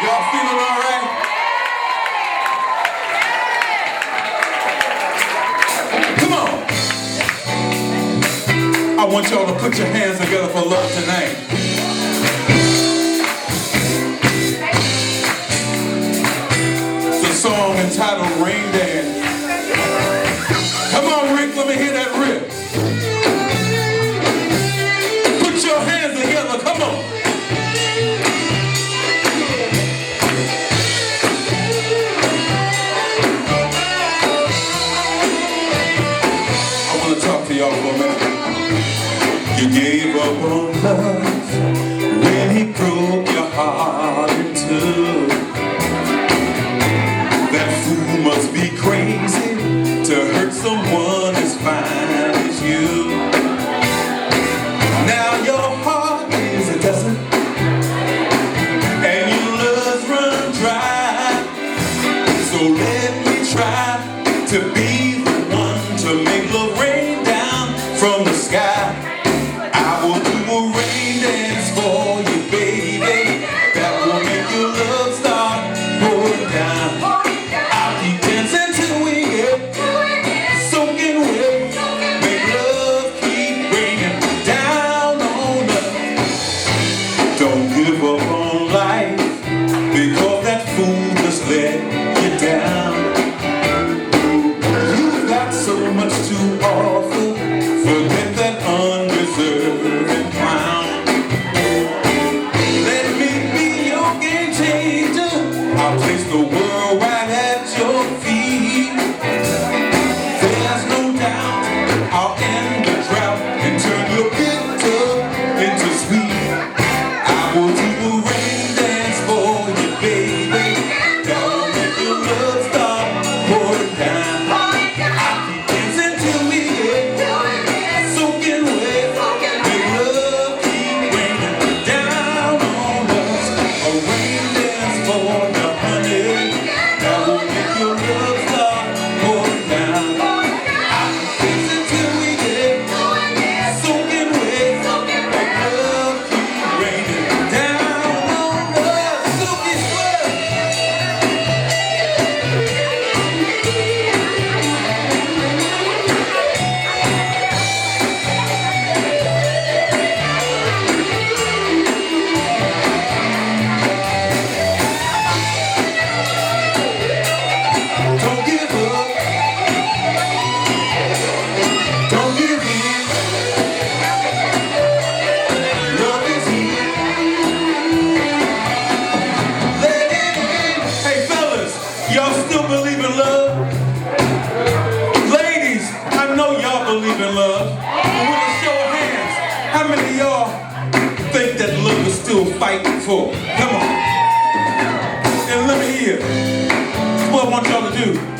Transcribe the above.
Y'all feeling all right? Come on. I want y'all to put your hands together for love tonight. It's a song entitled Rain Dance. Come on, Rick, let me hear that rip. Put your hands together, come on. Talk to y'all for a minute. You gave up on love when he broke your heart in two. That fool must be crazy to hurt someone as fine as you. Now your heart is a desert and your love's run dry. So let me try to be the one to make love rain from the sky. I will do a rain dance for you, baby. That will make your love start pouring down. I'll keep dancing till we get soaking wet. Make love keep raining down on us. Don't give up on life because that fool just let you down. You've got so much to offer. Forget that undeserving clown. Let me be your game changer. I'll place the world right at your feet. There's no doubt I'll end the drought and turn your bitter into sweet. I will do a rain dance for you, baby. That will make your love start pouring down. Y'all still believe in love? Ladies, I know y'all believe in love. But with a show of hands, how many of y'all think that love is still fighting for? Come on. And let me hear. That's what I want y'all to do.